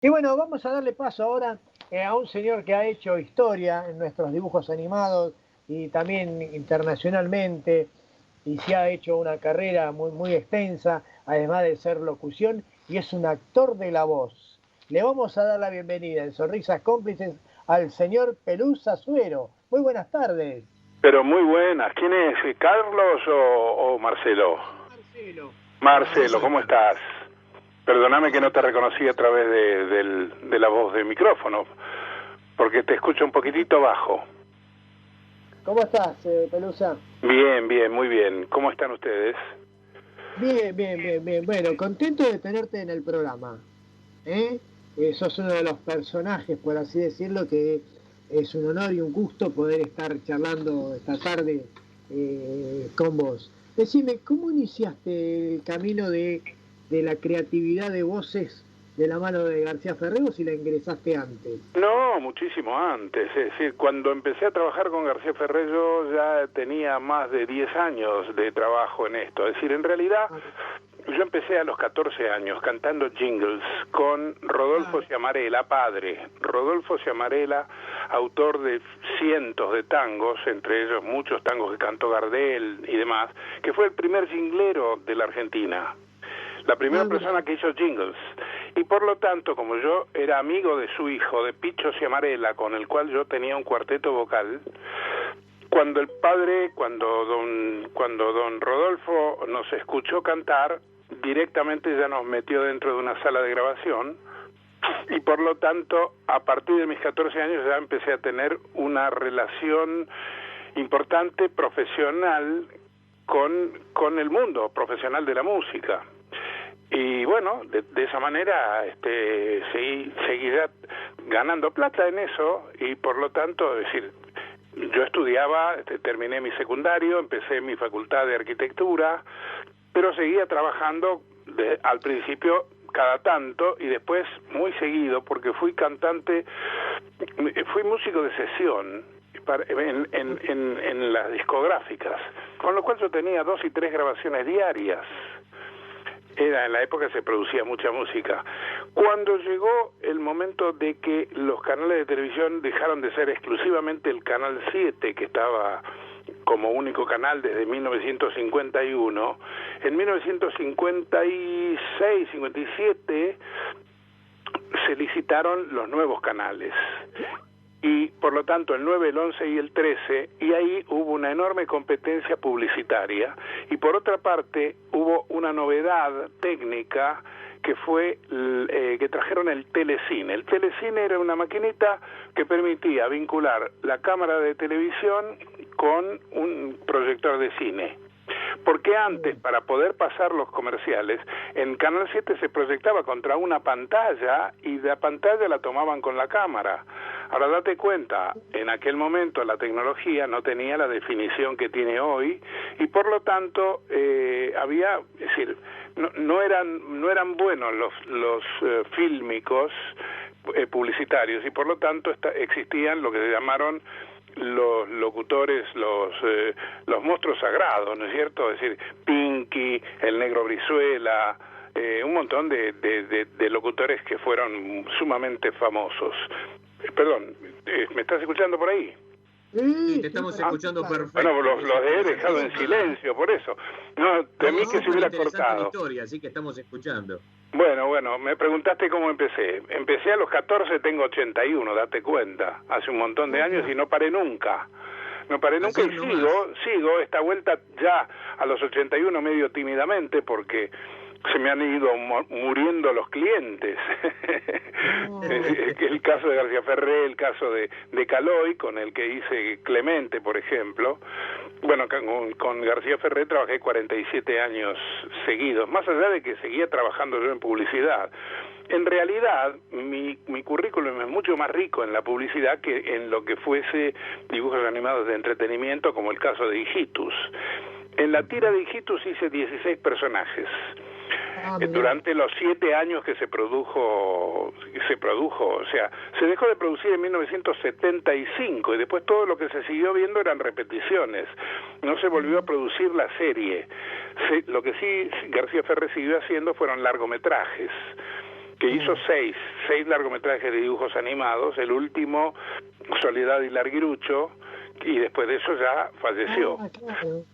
Y bueno, vamos a darle paso ahora a un señor que ha hecho historia en nuestros dibujos animados y también internacionalmente, y se ha hecho una carrera muy extensa, además de ser locución, y es un actor de la voz. Le vamos a dar la bienvenida en Sonrisas Cómplices al señor Pelusa Suero. Muy buenas tardes. Pero muy buenas. ¿Quién es? ¿Carlos o Marcelo? Marcelo. Marcelo, ¿cómo Carlos. estás? Perdóname que no te reconocí a través de la voz de micrófono, porque te escucho un poquitito bajo. ¿Cómo estás, Pelusa? Bien, bien, muy bien. ¿Cómo están ustedes? Bien. Bueno, contento de tenerte en el programa. Sos uno de los personajes, por así decirlo, que es un honor y un gusto poder estar charlando esta tarde con vos. Decime, ¿cómo iniciaste el camino de la creatividad de voces de la mano de García Ferrer o si la ingresaste antes? No, muchísimo antes. Es decir, cuando empecé a trabajar con García Ferrer yo ya tenía más de 10 años de trabajo en esto. Es decir, en realidad yo empecé a los 14 años cantando jingles con Rodolfo Ciamarela, padre. Rodolfo Ciamarela, autor de cientos de tangos, entre ellos muchos tangos que cantó Gardel y demás, que fue el primer jinglero de la Argentina. La primera persona que hizo jingles. Y por lo tanto, como yo era amigo de su hijo, de Picho Ciamarela, con el cual yo tenía un cuarteto vocal, cuando don Rodolfo nos escuchó cantar, directamente ya nos metió dentro de una sala de grabación, y por lo tanto, a partir de mis 14 años ya empecé a tener una relación importante, profesional, con el mundo profesional de la música. Y bueno, de esa manera seguí ya ganando plata en eso, y por lo tanto, es decir, yo estudiaba, terminé mi secundario, empecé mi facultad de arquitectura, pero seguía trabajando al principio cada tanto y después muy seguido, porque fui músico de sesión en las discográficas, con lo cual yo tenía 2 y 3 grabaciones diarias. En la época se producía mucha música. Cuando llegó el momento de que los canales de televisión dejaron de ser exclusivamente el Canal 7, que estaba como único canal desde 1951, en 1956, 57 se licitaron los nuevos canales. Y por lo tanto el 9, el 11 y el 13, y ahí hubo una enorme competencia publicitaria, y por otra parte hubo una novedad técnica que fue que trajeron el telecine. El telecine era una maquinita que permitía vincular la cámara de televisión con un proyector de cine. Porque antes, para poder pasar los comerciales, en Canal 7 se proyectaba contra una pantalla y la pantalla la tomaban con la cámara. Ahora date cuenta, en aquel momento la tecnología no tenía la definición que tiene hoy, y por lo tanto es decir, no eran buenos los fílmicos publicitarios, y por lo tanto existían lo que se llamaron los locutores, los monstruos sagrados, ¿no es cierto? Es decir, Pinky, el Negro Brizuela, un montón de locutores que fueron sumamente famosos. Perdón, ¿me estás escuchando por ahí? Sí, te estamos escuchando perfecto. Bueno, los he dejado en silencio, por eso. No, temí que se hubiera cortado. Historia, así que estamos escuchando. Bueno, me preguntaste cómo empecé. Empecé a los 14, tengo 81, date cuenta. Hace un montón de años y no paré nunca. No paré nunca y sigo esta vuelta ya a los 81 medio tímidamente porque se me han ido muriendo los clientes. El caso de García Ferrer, el caso de Caloi, con el que hice Clemente, por ejemplo. Bueno, con García Ferrer trabajé 47 años seguidos, más allá de que seguía trabajando yo en publicidad. En realidad, mi currículum es mucho más rico en la publicidad que en lo que fuese dibujos animados de entretenimiento, como el caso de Hijitus. En la tira de Hijitus hice 16 personajes. Durante los 7 años que se produjo, o sea, se dejó de producir en 1975 y después todo lo que se siguió viendo eran repeticiones. No se volvió a producir la serie. Lo que sí García Ferrer siguió haciendo fueron largometrajes. que hizo seis largometrajes de dibujos animados, el último Soledad y Larguirucho, y después de eso ya falleció. Claro.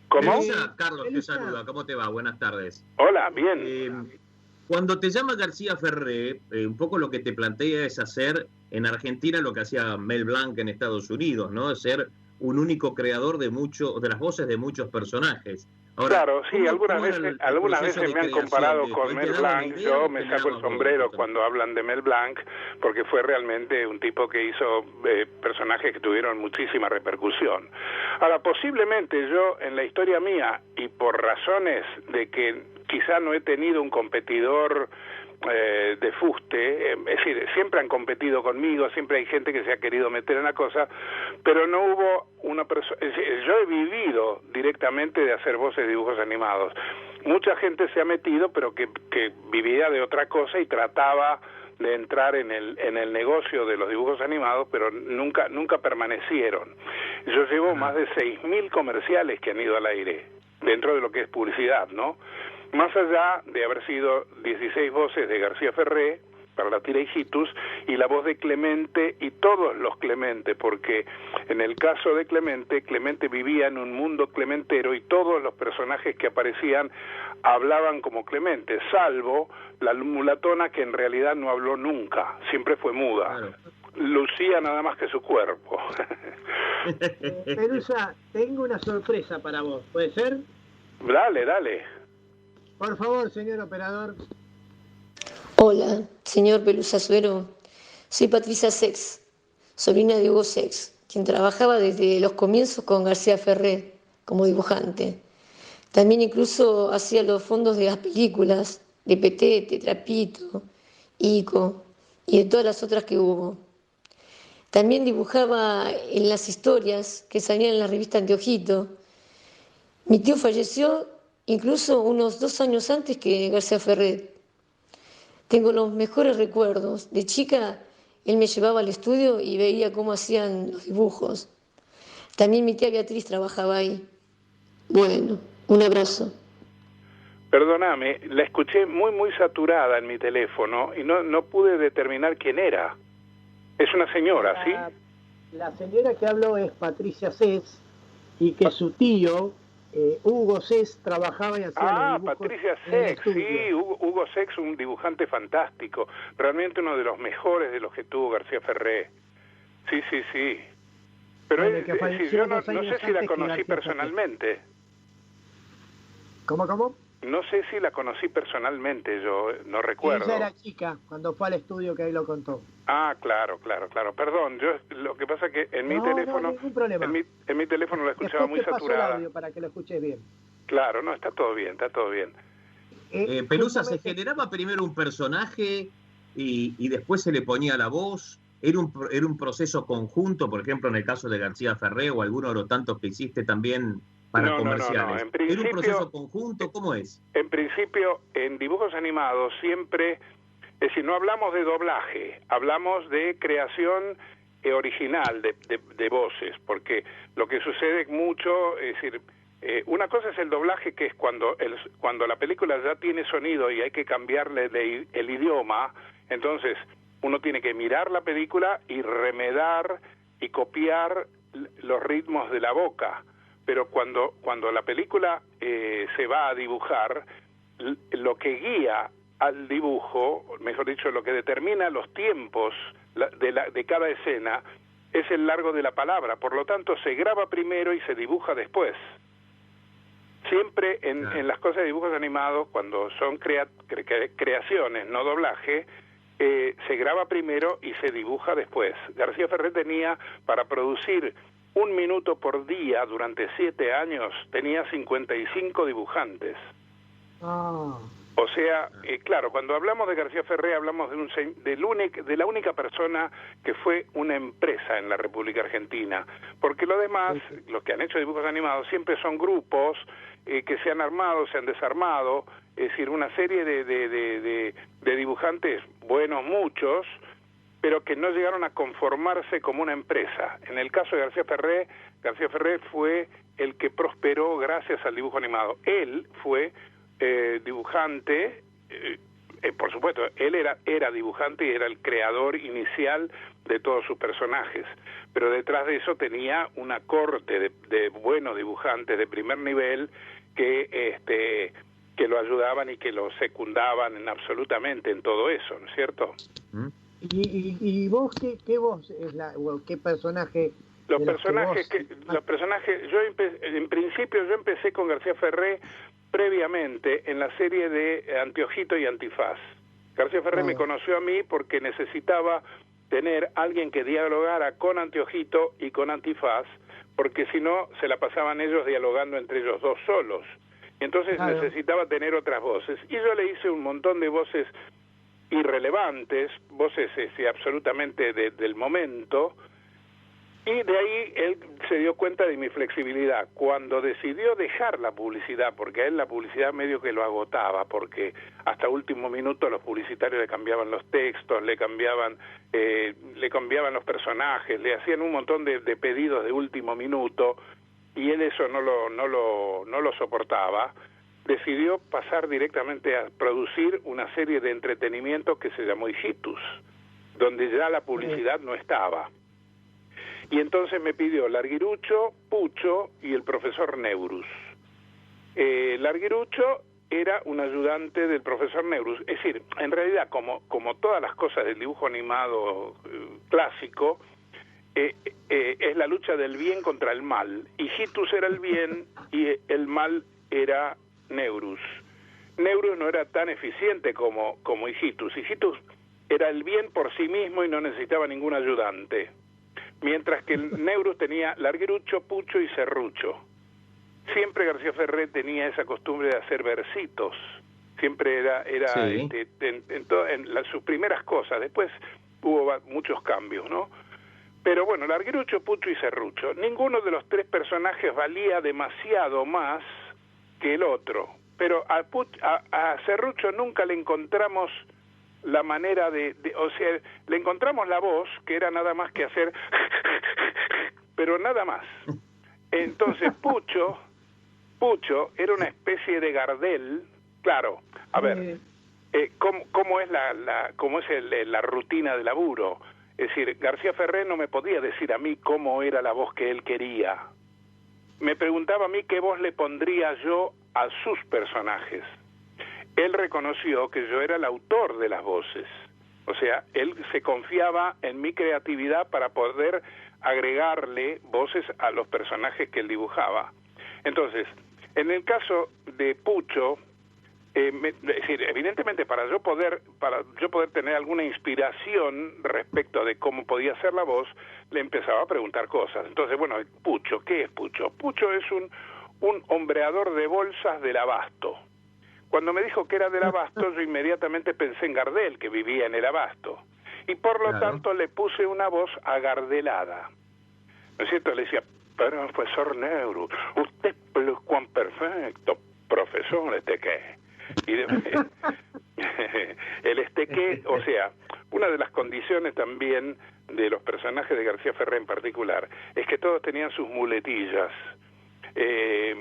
¿Cómo? Pelusa, Carlos te saluda, ¿cómo te va? Buenas tardes. Hola, bien. Cuando te llama García Ferré, un poco lo que te plantea es hacer en Argentina lo que hacía Mel Blanc en Estados Unidos, ¿no? Ser un único creador de las voces de muchos personajes. Ahora, claro, sí, algunas veces me han comparado con Mel Blanc. Yo me saco el sombrero cuando hablan de Mel Blanc, porque fue realmente un tipo que hizo personajes que tuvieron muchísima repercusión. Ahora, posiblemente yo en la historia mía, y por razones de que quizá no he tenido un competidor de fuste, es decir, siempre han competido conmigo, siempre hay gente que se ha querido meter en la cosa, pero no hubo una persona. Yo he vivido directamente de hacer voces de dibujos animados. Mucha gente se ha metido, pero que vivía de otra cosa y trataba de entrar en el negocio de los dibujos animados, pero nunca permanecieron. Yo llevo más de 6.000 comerciales que han ido al aire, dentro de lo que es publicidad, ¿no? Más allá de haber sido 16 voces de García Ferré para la tira Hijitus, y la voz de Clemente y todos los Clemente, porque en el caso de Clemente vivía en un mundo clementero y todos los personajes que aparecían hablaban como Clemente, salvo la mulatona, que en realidad no habló nunca, siempre fue muda. Claro. Lucía nada más que su cuerpo. Pelusa, tengo una sorpresa para vos, ¿puede ser? Dale. Por favor, señor operador. Hola, señor Pelusa Suero. Soy Patricia Sex, sobrina de Hugo Sex, quien trabajaba desde los comienzos con García Ferré como dibujante. También incluso hacía los fondos de las películas, de Petete, Trapito, Ico y de todas las otras que hubo. También dibujaba en las historias que salían en la revista Anteojito. Mi tío falleció incluso unos 2 años antes que García Ferré. Tengo los mejores recuerdos. De chica, él me llevaba al estudio y veía cómo hacían los dibujos. También mi tía Beatriz trabajaba ahí. Bueno, un abrazo. Perdóname, la escuché muy saturada en mi teléfono y no pude determinar quién era. Es una señora, ¿sí? La señora que habló es Patricia Cés, y que su tío, Hugo Cés, trabajaba y hacía los dibujos. Patricia Cés, sí, Hugo Cés, un dibujante fantástico, realmente uno de los mejores de los que tuvo García Ferré. Sí. Pero yo no sé si la conocí personalmente. ¿Cómo? No sé si la conocí personalmente, yo no recuerdo. Ella era chica cuando fue al estudio, que ahí lo contó. Ah, claro. Perdón, lo que pasa es que en mi teléfono, no, ningún problema. En mi teléfono la escuchaba muy saturada. El audio para que lo escuches bien. Claro, no, está todo bien. Pelusa, ¿se generaba primero un personaje y después se le ponía la voz? ¿Era un proceso conjunto, por ejemplo, en el caso de García Ferré o alguno de los tantos que hiciste también para comerciales? En principio, ¿era un proceso conjunto? ¿Cómo es? En principio, en dibujos animados siempre, es decir, no hablamos de doblaje, hablamos de creación original de voces, porque lo que sucede mucho, es decir, una cosa es el doblaje, que es cuando la película ya tiene sonido y hay que cambiarle el idioma. Entonces uno tiene que mirar la película y remedar y copiar los ritmos de la boca. Pero cuando la película se va a dibujar, lo que guía al dibujo, mejor dicho, lo que determina los tiempos de cada escena, es el largo de la palabra. Por lo tanto, se graba primero y se dibuja después. Siempre en las cosas de dibujos animados, cuando son creaciones, no doblaje, se graba primero y se dibuja después. García Ferré tenía, para producir 1 minuto por día durante 7 años, tenía 55 dibujantes. O sea, claro, cuando hablamos de García Ferré hablamos de la única persona que fue una empresa en la República Argentina, porque lo demás, los que han hecho dibujos animados, siempre son grupos que se han armado, se han desarmado, es decir, una serie de dibujantes, buenos muchos, pero que no llegaron a conformarse como una empresa. En el caso de García Ferré fue el que prosperó gracias al dibujo animado. Él fue dibujante por supuesto, él era dibujante y era el creador inicial de todos sus personajes, pero detrás de eso tenía una corte de buenos dibujantes de primer nivel que lo ayudaban y que lo secundaban absolutamente en todo eso, ¿no es cierto? ¿Y vos qué voz es qué personaje? Los personajes, en principio yo empecé con García Ferré previamente en la serie de Anteojito y Antifaz. García Ferré me conoció a mí porque necesitaba tener alguien que dialogara con Anteojito y con Antifaz, porque si no se la pasaban ellos dialogando entre ellos dos solos. Y entonces necesitaba tener otras voces. Y yo le hice un montón de voces irrelevantes, voces absolutamente del momento, y de ahí él se dio cuenta de mi flexibilidad. Cuando decidió dejar la publicidad, porque a él la publicidad medio que lo agotaba, porque hasta último minuto los publicitarios le cambiaban los textos, le cambiaban los personajes, le hacían un montón de pedidos de último minuto, y él eso no lo soportaba. Decidió pasar directamente a producir una serie de entretenimiento que se llamó Hijitus, donde ya la publicidad no estaba. Y entonces me pidió Larguirucho, Pucho y el profesor Neurus. Larguirucho era un ayudante del profesor Neurus. Es decir, en realidad, como todas las cosas del dibujo animado clásico, es la lucha del bien contra el mal. Hijitus era el bien y el mal era Neurus. Neurus no era tan eficiente como Hijitus. Hijitus era el bien por sí mismo y no necesitaba ningún ayudante. Mientras que el Neurus tenía Larguirucho, Pucho y Serrucho. Siempre García Ferré tenía esa costumbre de hacer versitos. Siempre era Sí. en sus primeras cosas. Después hubo muchos cambios, ¿no? Pero bueno, Larguirucho, Pucho y Serrucho. Ninguno de los tres personajes valía demasiado más que el otro. Pero a Serrucho nunca le encontramos la manera o sea, le encontramos la voz, que era nada más que hacer pero nada más. Entonces Pucho era una especie de Gardel. Claro, a ver, ¿cómo es la rutina de laburo? Es decir, García Ferré no me podía decir a mí cómo era la voz que él quería. Me preguntaba a mí qué voz le pondría yo a sus personajes. Él reconoció que yo era el autor de las voces. O sea, él se confiaba en mi creatividad para poder agregarle voces a los personajes que él dibujaba. Entonces, en el caso de Pucho, es decir, evidentemente para yo poder tener alguna inspiración respecto de cómo podía ser la voz, le empezaba a preguntar cosas. Entonces, bueno, Pucho, ¿qué es Pucho? Pucho es un hombreador de bolsas del Abasto. Cuando me dijo que era del Abasto, yo inmediatamente pensé en Gardel, que vivía en el Abasto. Y por lo tanto le puse una voz agardelada. ¿No es cierto? Le decía, profesor Neurus, usted es cuán perfecto, profesor, qué. Y el qué, o sea, una de las condiciones también de los personajes de García Ferré en particular, es que todos tenían sus muletillas. Es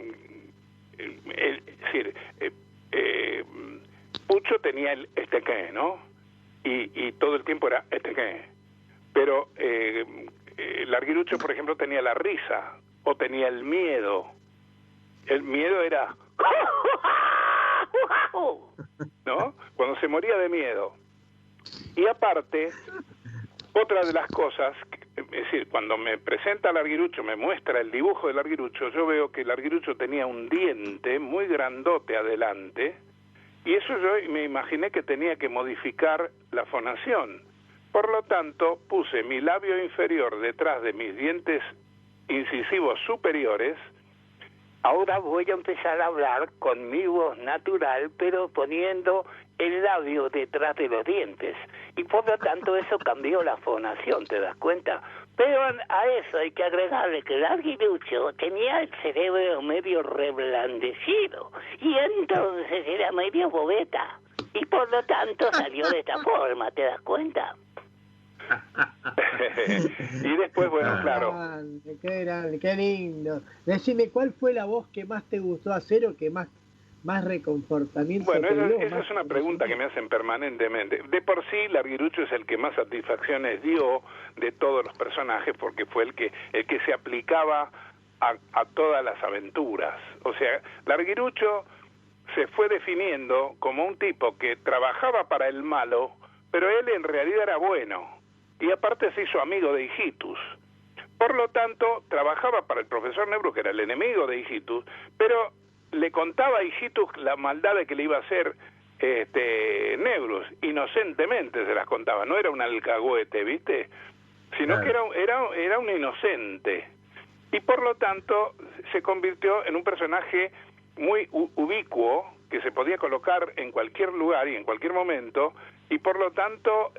decir, Pucho tenía el qué, ¿no? Y todo el tiempo era qué. Pero Larguirucho, por ejemplo, tenía la risa o tenía el miedo. El miedo era ¿no? Cuando se moría de miedo. Y aparte, otra de las cosas, es decir, cuando me presenta Larguirucho, me muestra el dibujo de Larguirucho, yo veo que Larguirucho tenía un diente muy grandote adelante, y eso yo me imaginé que tenía que modificar la fonación. Por lo tanto, puse mi labio inferior detrás de mis dientes incisivos superiores. Ahora voy a empezar a hablar con mi voz natural, pero poniendo el labio detrás de los dientes. Y por lo tanto eso cambió la fonación, ¿te das cuenta? Pero a eso hay que agregarle que Larguirucho tenía el cerebro medio reblandecido. Y entonces era medio bobeta. Y por lo tanto salió de esta forma, ¿te das cuenta? Y después, bueno, claro. Qué grande, qué lindo. Decime, ¿cuál fue la voz que más te gustó hacer o que más más reconfortamiento. Bueno, esa es una pregunta que me hacen permanentemente. De por sí, Larguirucho es el que más satisfacciones dio de todos los personajes, porque fue el que se aplicaba a todas las aventuras. O sea, Larguirucho se fue definiendo como un tipo que trabajaba para el malo, pero él en realidad era bueno, y aparte se hizo amigo de Hijitus. Por lo tanto, trabajaba para el profesor Nebrus, que era el enemigo de Hijitus, pero le contaba a Hijitus la maldad de que le iba a hacer Nebrus. Inocentemente se las contaba, no era un alcahuete, ¿viste? Sino que era un inocente. Y por lo tanto, se convirtió en un personaje muy ubicuo, que se podía colocar en cualquier lugar y en cualquier momento, y por lo tanto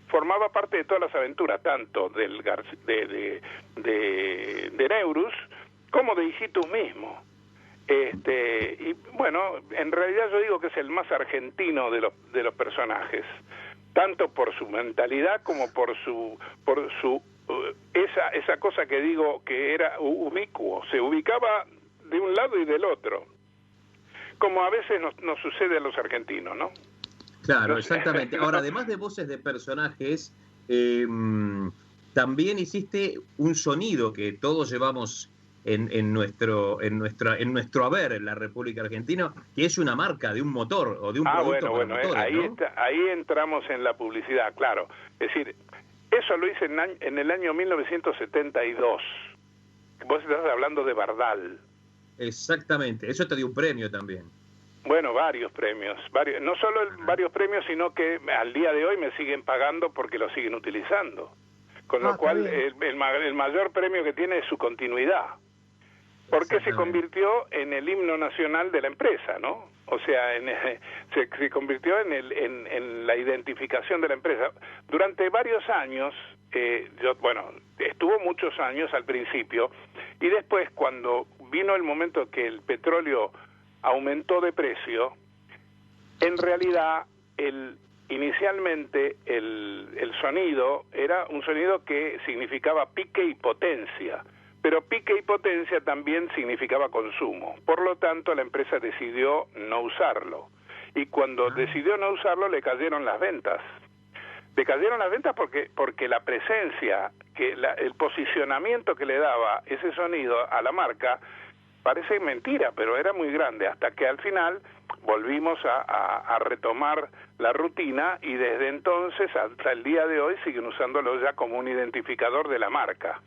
formaba parte de todas las aventuras, tanto de Nebrus como de Hijitus mismo. Y bueno, en realidad yo digo que es el más argentino de los personajes, tanto por su mentalidad como por su esa cosa que digo que era ubicuo, se ubicaba de un lado y del otro, como a veces nos sucede a los argentinos, ¿no? Claro, exactamente. Ahora, además de voces de personajes, también hiciste un sonido que todos llevamos en nuestro haber en la República Argentina, que es una marca de un motor o de un producto para motores, ¿no? Ahí entramos en la publicidad, claro. Es decir, eso lo hice en el año 1972. Vos estás hablando de Bardal. Exactamente, eso te dio un premio también. Bueno, varios premios, no solo varios premios, sino que al día de hoy me siguen pagando porque lo siguen utilizando. Con lo cual, el mayor premio que tiene es su continuidad. Porque se convirtió en el himno nacional de la empresa, ¿no? O sea, se convirtió en la identificación de la empresa. Durante varios años, estuvo muchos años al principio, y después cuando vino el momento que el petróleo aumentó de precio, en realidad inicialmente el sonido era un sonido que significaba pique y potencia, pero pique y potencia también significaba consumo. Por lo tanto, la empresa decidió no usarlo, y cuando decidió no usarlo le cayeron las ventas. Le cayeron las ventas porque la presencia, el posicionamiento que le daba ese sonido a la marca, parece mentira, pero era muy grande, hasta que al final volvimos a retomar la rutina, y desde entonces hasta el día de hoy siguen usándolo ya como un identificador de la marca.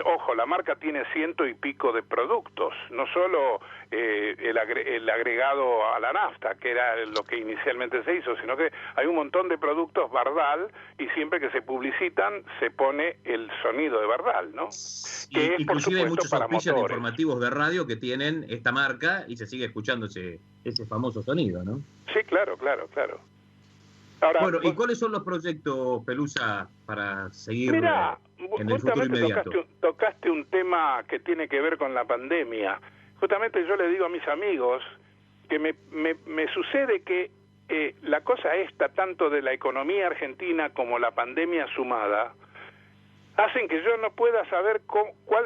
Ojo, la marca tiene 100 y pico de productos, no solo el agregado a la nafta, que era lo que inicialmente se hizo, sino que hay un montón de productos Bardal, y siempre que se publicitan se pone el sonido de Bardal, ¿no? Que inclusive hay muchos auspicios informativos de radio que tienen esta marca y se sigue escuchando ese famoso sonido, ¿no? Sí, claro. Ahora, bueno, ¿y cuáles son los proyectos, Pelusa, para seguir en el futuro inmediato? Tocaste un tema que tiene que ver con la pandemia. Justamente yo le digo a mis amigos que me sucede que la cosa esta, tanto de la economía argentina como la pandemia sumada, hacen que yo no pueda saber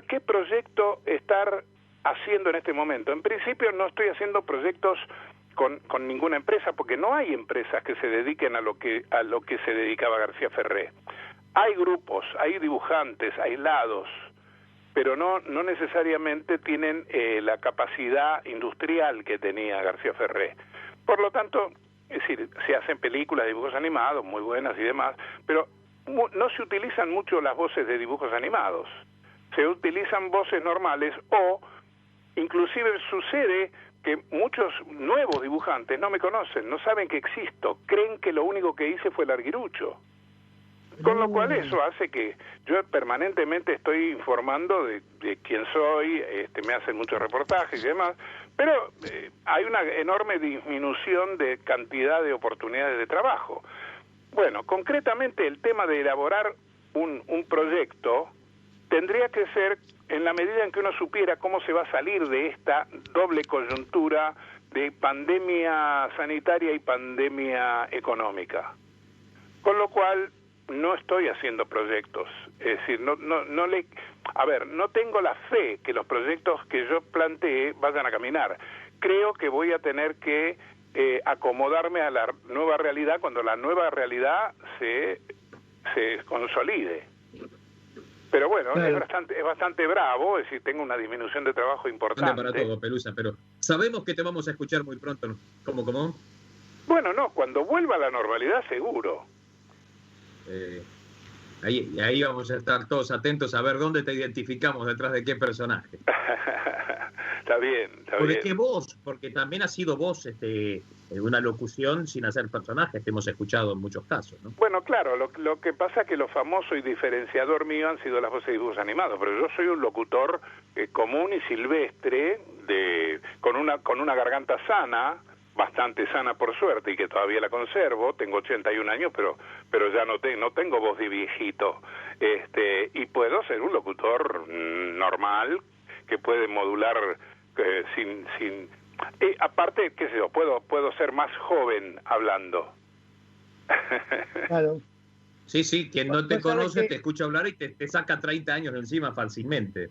qué proyecto estar haciendo en este momento. En principio no estoy haciendo proyectos con ninguna empresa, porque no hay empresas que se dediquen a lo que se dedicaba García Ferré. Hay grupos, hay dibujantes aislados, pero no necesariamente tienen la capacidad industrial que tenía García Ferré. Por lo tanto, es decir, se hacen películas, dibujos animados muy buenas y demás, pero no se utilizan mucho las voces de dibujos animados. Se utilizan voces normales, o inclusive sucede que muchos nuevos dibujantes no me conocen, no saben que existo, creen que lo único que hice fue Larguirucho. Con lo cual eso hace que yo permanentemente estoy informando de quién soy, me hacen muchos reportajes y demás, pero hay una enorme disminución de cantidad de oportunidades de trabajo. Bueno, concretamente el tema de elaborar un proyecto tendría que ser en la medida en que uno supiera cómo se va a salir de esta doble coyuntura de pandemia sanitaria y pandemia económica. Con lo cual no estoy haciendo proyectos, es decir, no tengo la fe que los proyectos que yo planteé vayan a caminar. creo que voy a tener que acomodarme a la nueva realidad cuando la nueva realidad se consolide. Pero bueno, claro, es bastante bravo, es decir, tengo una disminución de trabajo importante. Para todo, Pelusa, pero sabemos que te vamos a escuchar muy pronto. ¿Cómo? Bueno, no, cuando vuelva a la normalidad, seguro. Ahí vamos a estar todos atentos a ver dónde te identificamos, detrás de qué personaje. Está bien. ¿O de qué voz? Porque también ha sido voz una locución sin hacer personajes, que hemos escuchado en muchos casos, ¿no? Bueno, claro, lo que pasa es que lo famoso y diferenciador mío han sido las voces de dibujos animados, pero yo soy un locutor común y silvestre, con una garganta sana, bastante sana por suerte, y que todavía la conservo. Tengo 81 años, pero ya no tengo voz de viejito, y puedo ser un locutor normal, que puede modular sin aparte, qué sé yo, puedo ser más joven hablando. Claro. Sí, quien no te conoce te escucha hablar y te saca 30 años de encima fácilmente.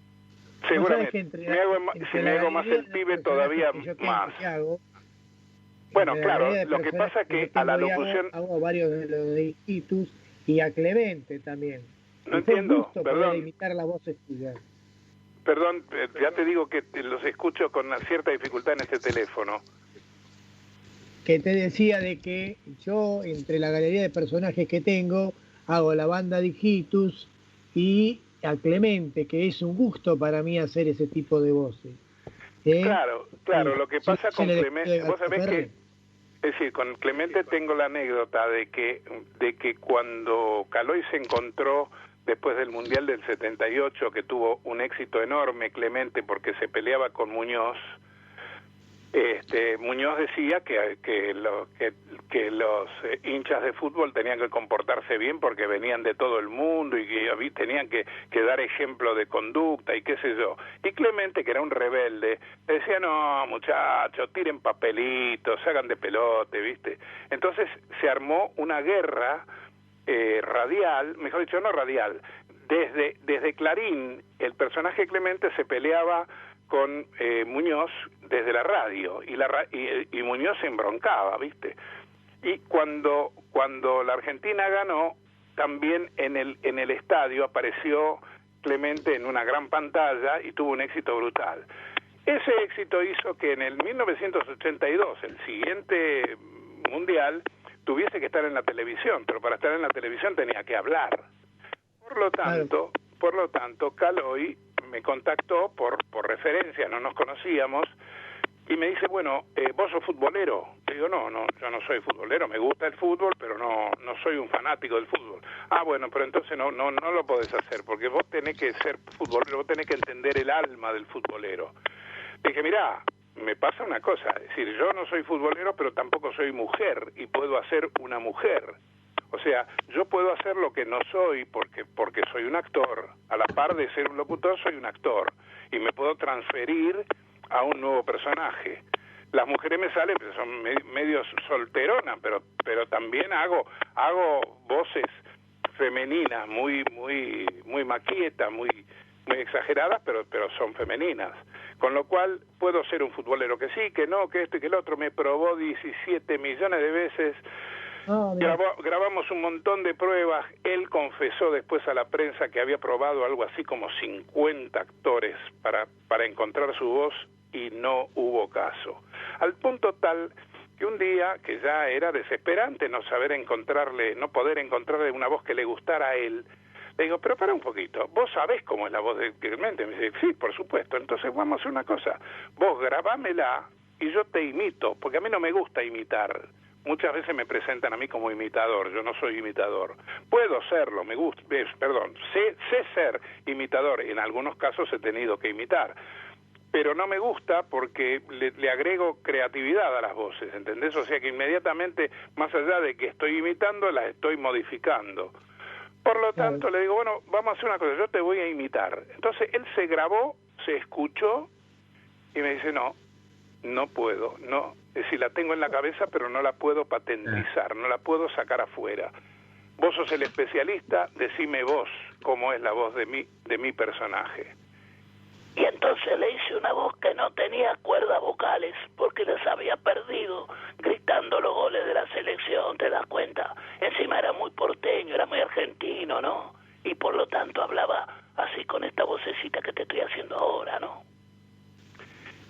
Seguramente. Si me hago más el pibe, todavía más. Bueno, claro, lo que pasa es que a la locución... Hago varios de los de Hijitus y a Clemente también. No entiendo, perdón. Imitar la voz tuya. Perdón, ya te digo que los escucho con una cierta dificultad en este teléfono. Que te decía de que yo, entre la galería de personajes que tengo, hago la banda de Hijitus y a Clemente, que es un gusto para mí hacer ese tipo de voces. Claro, lo que pasa con Clemente, vos sabés que, es decir, con Clemente tengo la anécdota de que cuando Caloi se encontró después del Mundial del 78, que tuvo un éxito enorme Clemente porque se peleaba con Muñoz, Muñoz decía que los hinchas de fútbol tenían que comportarse bien porque venían de todo el mundo y que tenían que dar ejemplo de conducta y qué sé yo. Y Clemente, que era un rebelde, decía, no, muchachos, tiren papelitos, hagan de pelote, ¿viste? Entonces se armó una guerra radial, mejor dicho, no radial, desde Clarín, el personaje Clemente se peleaba con Muñoz desde la radio, y Muñoz se embroncaba, ¿viste? Y cuando la Argentina ganó, también en el estadio apareció Clemente en una gran pantalla y tuvo un éxito brutal. Ese éxito hizo que en el 1982, el siguiente mundial, tuviese que estar en la televisión, pero para estar en la televisión tenía que hablar. Por lo tanto, Caloi me contactó por referencia, no nos conocíamos, y me dice, bueno, ¿vos sos futbolero? Le digo, no, yo no soy futbolero, me gusta el fútbol, pero no soy un fanático del fútbol. Ah, bueno, pero entonces no lo podés hacer, porque vos tenés que ser futbolero, vos tenés que entender el alma del futbolero. Le dije, mirá, me pasa una cosa, es decir, yo no soy futbolero, pero tampoco soy mujer, y puedo hacer una mujer. O sea, yo puedo hacer lo que no soy porque soy un actor. A la par de ser un locutor, soy un actor. Y me puedo transferir a un nuevo personaje. Las mujeres me salen, pero son medio solteronas, pero también hago voces femeninas, muy maquietas, muy exageradas, pero son femeninas. Con lo cual puedo ser un futbolero que sí, que no, que esto y que el otro. Me probó 17 millones de veces. Grabamos un montón de pruebas. Él confesó después a la prensa que había probado algo así como 50 actores para encontrar su voz y no hubo caso. Al punto tal que un día, que ya era desesperante no poder encontrarle una voz que le gustara a él, le digo, pero para un poquito, ¿vos sabés cómo es la voz de Clemente? Me dice, sí, por supuesto. Entonces vamos a hacer una cosa, vos grabámela y yo te imito, porque a mí no me gusta imitar. Muchas veces me presentan a mí como imitador, yo no soy imitador. Puedo serlo, sé ser imitador, en algunos casos he tenido que imitar, pero no me gusta porque le agrego creatividad a las voces, ¿entendés? O sea que inmediatamente, más allá de que estoy imitando, las estoy modificando. Por lo tanto, le digo, bueno, vamos a hacer una cosa, yo te voy a imitar. Entonces él se grabó, se escuchó y me dice, no puedo, es decir, la tengo en la cabeza, pero no la puedo patentizar, no la puedo sacar afuera. Vos sos el especialista, decime vos cómo es la voz de mi personaje. Y Entonces le hice una voz que no tenía cuerdas vocales porque las había perdido gritando los goles de la selección, ¿te das cuenta? Encima era muy porteño, era muy argentino, ¿no? Y por lo tanto hablaba así con esta vocecita que te estoy haciendo ahora, ¿no?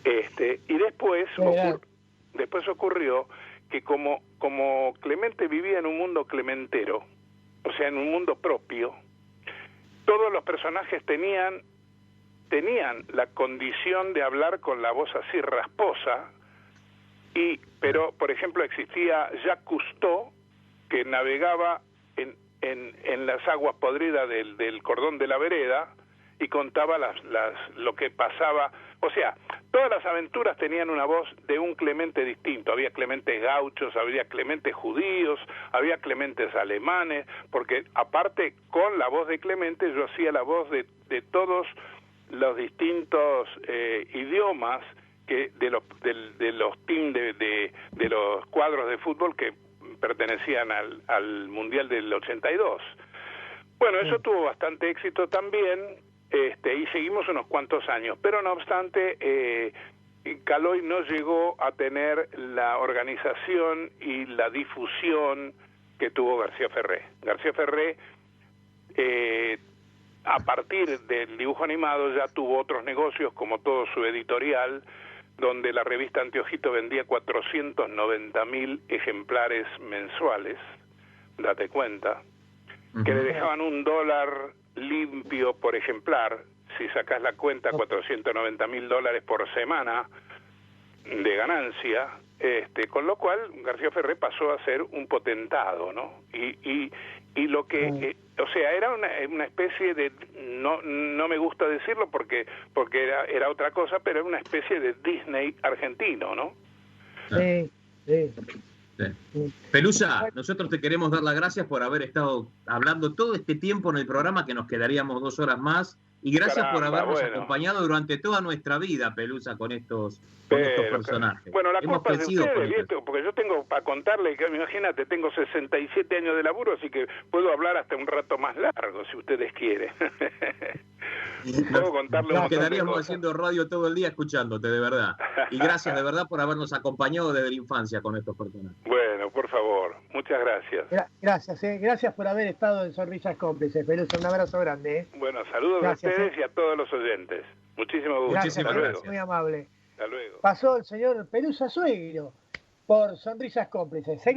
Y después ocurrió que como Clemente vivía en un mundo clementero, o sea, en un mundo propio, todos los personajes tenían la condición de hablar con la voz así rasposa, pero por ejemplo existía Jacques Cousteau, que navegaba en las aguas podridas del cordón de la vereda y contaba lo que pasaba. O sea, todas las aventuras tenían una voz de un Clemente distinto. Había Clementes gauchos, había Clementes judíos, había Clementes alemanes, porque aparte con la voz de Clemente yo hacía la voz de todos los distintos idiomas que de los teams de los cuadros de fútbol que pertenecían al Mundial del 82. Bueno, eso tuvo bastante éxito también, y seguimos unos cuantos años, pero no obstante Caloi no llegó a tener la organización y la difusión que tuvo García Ferré. García Ferré a partir del dibujo animado ya tuvo otros negocios, como todo su editorial, donde la revista Anteojito vendía 490.000 ejemplares mensuales, date cuenta, que le dejaban $1 limpio por ejemplar. Si sacás la cuenta, $490.000 por semana de ganancia, con lo cual García Ferré pasó a ser un potentado, ¿no? Y lo que, o sea, era una especie de, no me gusta decirlo porque era otra cosa, pero era una especie de Disney argentino, ¿no? Sí. Pelusa, nosotros te queremos dar las gracias por haber estado hablando todo este tiempo en el programa, que nos quedaríamos 2 horas más, y gracias por habernos acompañado durante toda nuestra vida, Pelusa, con estos personajes. Bueno, la culpa es de ustedes, porque yo tengo para contarle, que imagínate, tengo 67 años de laburo, así que puedo hablar hasta un rato más largo, si ustedes quieren. Puedo contarle Nos quedaríamos haciendo radio todo el día escuchándote, de verdad. Y gracias de verdad por habernos acompañado desde la infancia con estos personajes. Bueno, por favor, muchas gracias. Gracias por haber estado en Sonrisas Cómplices, Pelusa, un abrazo grande. Bueno, saludos a ustedes y a todos los oyentes. Muchísimo gusto. Gracias, hasta luego. muy amable. Hasta luego. Pasó el señor Pelusa Suegro por Sonrisas Cómplices.